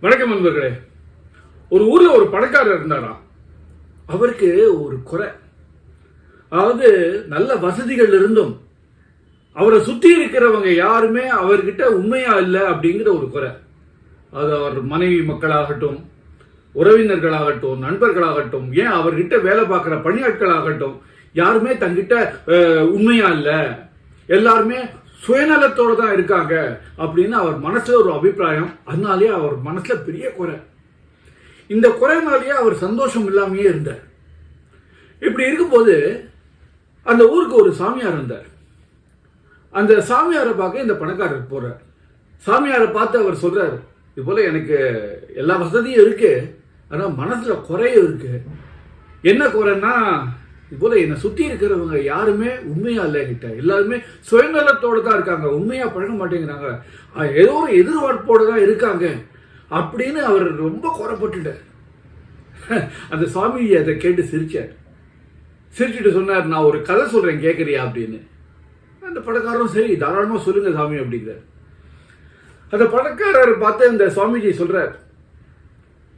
வணக்கம் நண்பர்களே. ஒரு ஊர்ல ஒரு பணக்காரர் இருந்தாராம். அவருக்கு ஒரு குறை. அதாவது நல்ல வசதிகள் இருந்தும் அவரை சுத்தி இருக்கிறவங்க யாருமே அவர்கிட்ட உண்மையா இல்லை அப்படிங்கிற ஒரு குறை. அது அவர் மனைவி மக்களாகட்டும், உறவினர்களாகட்டும், நண்பர்களாகட்டும், ஏன் அவர்கிட்ட வேலை பார்க்கிற பணியாட்களாகட்டும், யாருமே தங்கிட்ட உண்மையா இல்லை, எல்லாருமே சுயநலத்தோடு தான் இருக்காங்க அப்படின்னு அவர் மனசுல ஒரு அபிப்பிராயம். அதனாலேயே அவர் மனசுல பெரிய குறை. இந்த குறைனாலேயே அவர் சந்தோஷம் இல்லாமையே இருந்தார். இப்படி இருக்கும்போது அந்த ஊருக்கு ஒரு சாமியார் இருந்தார். அந்த சாமியாரை பார்க்க இந்த பணக்காரர் போறார். சாமியாரை பார்த்து அவர் சொல்றாரு, இது போல எனக்கு எல்லா வசதியும் இருக்கு, ஆனா மனசுல குறையும் இருக்கு. என்ன குறைன்னா, இது போல என்னை சுத்தி இருக்கிறவங்க யாருமே உண்மையா இல்லை, கிட்ட எல்லாருமே சுயநலத்தோடு தான் இருக்காங்க, உண்மையா பழக மாட்டேங்கிறாங்க, ஏதோ ஒரு எதிர்பார்ப்போடு தான் இருக்காங்க அப்படின்னு அவர் ரொம்ப குறைப்பட்டுட்டார். அந்த சுவாமி அதை கேட்டு சிரிச்சுட்டு சொன்னார், நான் ஒரு கதை சொல்றேன் கேட்கறியா அப்படின்னு. அந்த பணக்காரரும் சரி தாராளமா சொல்லுங்க சாமி அப்படிங்கிறார். அந்த பணக்காரர் பார்த்து அந்த சுவாமிஜி சொல்றார்,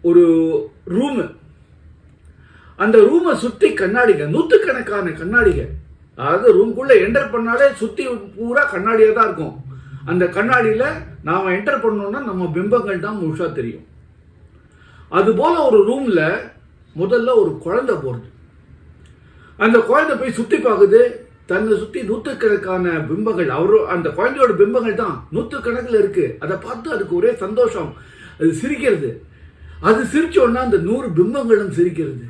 ஒரு ரூமு, அந்த ரூமை சுத்தி கண்ணாடிங்க, நூற்றுக்கணக்கான கண்ணாடிங்க. அதாவது ரூம்குள்ள என்டர் பண்ணாலே சுத்தி பூரா கண்ணாடியா தான் இருக்கும். அந்த கண்ணாடியில நாம என்டர் பண்ணோம்னா நம்ம பிம்பங்கள் தான் முழுசா தெரியும். அது போல ஒரு ரூம்ல முதல்ல ஒரு குழந்தை போறது. அந்த குழந்தை போய் சுத்தி பார்க்குது. தன்னை சுத்தி நூற்றுக்கணக்கான பிம்பங்கள், அந்த குழந்தையோட பிம்பங்கள் தான் நூற்றுக்கணக்கில் இருக்கு. அதை பார்த்து அதுக்கு ஒரே சந்தோஷம். அது சிரிக்கிறது. அது சிரிச்ச உடனே அந்த 100 பிம்பங்களும் சிரிக்கிறது.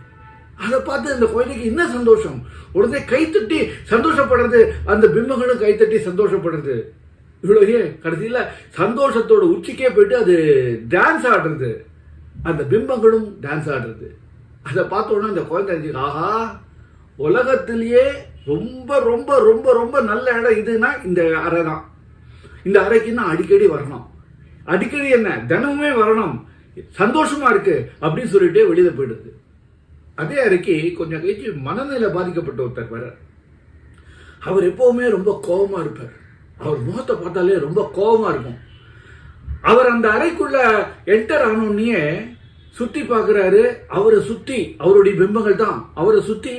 அதை பார்த்து அந்த குழந்தைக்கு என்ன சந்தோஷம், உடனே கைத்தட்டி சந்தோஷப்படுறது, அந்த பிம்பங்களும் கைத்தட்டி சந்தோஷப்படுறது. இவ்வளவு கடைசியில சந்தோஷத்தோட உச்சிக்கே போயிட்டு அது டான்ஸ் ஆடுறது, அந்த பிம்பங்களும் டான்ஸ் ஆடுறது. அதை பார்த்த உடனே அந்த குழந்தை, ஆஹா, உலகத்திலேயே ரொம்ப ரொம்ப ரொம்ப ரொம்ப நல்ல இடம் இதுன்னா இந்த அறை தான். இந்த அறைக்கு நான் அடிக்கடி வரணும், அடிக்கடி என்ன தினமுமே வரணும், சந்தோஷமா இருக்கு அப்படின்னு சொல்லிட்டே வெளியில போயிடுது. அதே அறைக்கு கொஞ்சம் கழிச்சு மனநிலை பாதிக்கப்பட்ட ஒருத்தர் வர. அவர் எப்பவுமே ரொம்ப கோபமா இருப்பார். அவர் முகத்தை பார்த்தாலே ரொம்ப கோபமா இருக்கும். அவர் அந்த அறைக்குள்ள என்டர் ஆனோடனே சுத்தி பார்க்கிறாரு. அவரை சுத்தி அவருடைய பிம்பங்கள் தான், அவரை சுத்தி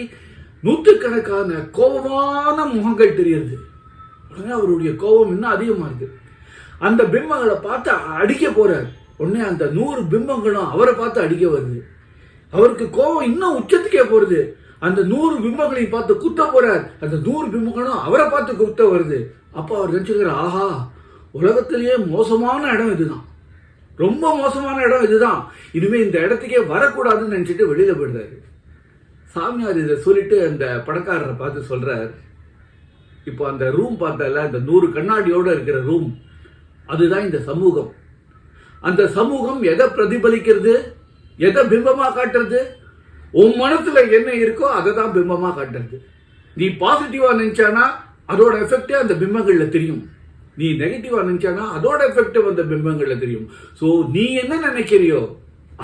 நூற்றுக்கணக்கான கோபமான முகங்கள் தெரியுது. உடனே அவருடைய கோபம் இன்னும் அதிகமா இருக்கு. அந்த பிம்பங்களை பார்த்து அடிக்க போறார். உடனே அந்த 100 பிம்பங்களும் அவரை பார்த்து அடிக்க வருது. அவருக்கு கோபம் இன்னும் உச்சத்துக்கே போறது. அந்த 100 பிம்பங்களையும் பார்த்து குத்த போறார். அந்த 100 பிம்பங்களும் அவரை பார்த்து குத்த வருது. அப்ப அவர் நினைச்சுக்கிறார், ஆஹா, உலகத்திலேயே மோசமான இடம் இதுதான், ரொம்ப மோசமான இடம் இதுதான், இனிமே இந்த இடத்துக்கே வரக்கூடாதுன்னு நினைச்சிட்டு வெளியில போயிடுறாரு. சாமியார் இதை சொல்லிட்டு அந்த பணக்காரரை பார்த்து சொல்றார், இப்போ அந்த ரூம் பார்த்தல, அந்த 100 கண்ணாடியோட இருக்கிற ரூம், அதுதான் இந்த சமூகம். அந்த சமூகம் எதை பிரதிபலிக்கிறது, எதை பிம்பமா காட்டுறது? உன் மனசுல என்ன இருக்கோ அதை தான் பிம்பமா காட்டுறது. நீ பாசிட்டிவா நினைச்சானா அதோட எஃபெக்டே அந்த பிம்பங்கள்ல தெரியும். நீ நெகட்டிவா நினைச்சானா அதோட எஃபெக்ட் அந்த பிம்பங்கள்ல தெரியும். சோ நீ என்ன நினைக்கிறியோ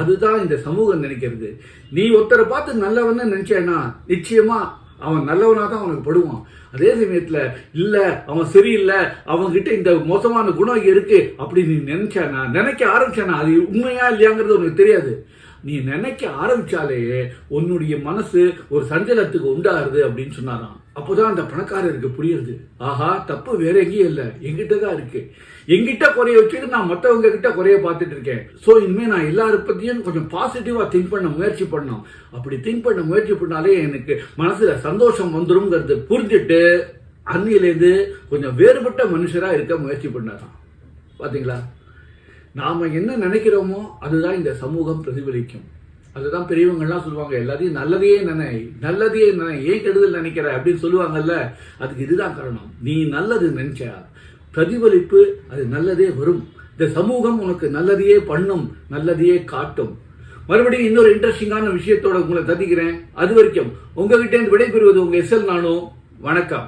அதுதான் இந்த சமூகம் நினைக்கிறது. நீ ஒருத்தரை பார்த்து நல்லவன்னு நினைச்சேன்னா நிச்சயமா அவன் நல்லவனா தான் அவனுக்கு படுவான். அதே சமயத்துல இல்ல அவன் சரியில்லை, அவன்கிட்ட இந்த மோசமான குணம் இருக்கு அப்படி நீ நினைக்க ஆரம்பிச்சானா அது உண்மையா இல்லையாங்கிறது உனக்கு தெரியாது. நீ நினைக்க ஆரம்பிச்சாலேயே உன்னுடைய மனசு ஒரு சஞ்சலத்துக்கு உண்டாருது அப்படின்னு சொன்னாராம். அப்போதான் அந்த பணக்காரருக்கு புரியுது, ஆஹா, தப்பு வேற எங்கேயும் இல்லை, எங்கிட்ட தான் இருக்கு. எங்கிட்ட குறைய வச்சுட்டு நான் மற்றவங்க கிட்ட குறைய பார்த்துட்டு இருக்கேன். ஸோ இனிமே நான் எல்லார பத்தியும் கொஞ்சம் பாசிட்டிவா திங்க் பண்ண முயற்சி பண்ணணும். அப்படி திங்க் பண்ண முயற்சி பண்ணாலே எனக்கு மனசுல சந்தோஷம் வந்துருங்கிறது புரிஞ்சுட்டு அன்னிலேருந்து கொஞ்சம் வேறுபட்ட மனுஷரா இருக்க முயற்சி பண்ணாராம். பாத்தீங்களா, நாம என்ன நினைக்கிறோமோ அதுதான் இந்த சமூகம் பிரதிபலிக்கும். அதுதான் பெரியவங்கள்லாம் சொல்லுவாங்க, எல்லாத்தையும் நல்லதையே நினை, ஏன் கெடுதல் நினைக்கிற அப்படின்னு சொல்லுவாங்கல்ல. அதுக்கு இதுதான் காரணம். நீ நல்லது நினைச்சா பிரதிபலிப்பு அது நல்லதே வரும். இந்த சமூகம் உனக்கு நல்லதையே பண்ணும், நல்லதையே காட்டும். மறுபடியும் இன்னொரு இன்ட்ரெஸ்டிங்கான விஷயத்தோட உங்களை சந்திக்கிறேன். அது வரைக்கும் உங்ககிட்ட இருந்து விடைபெறுவது உங்க SL நானு. வணக்கம்.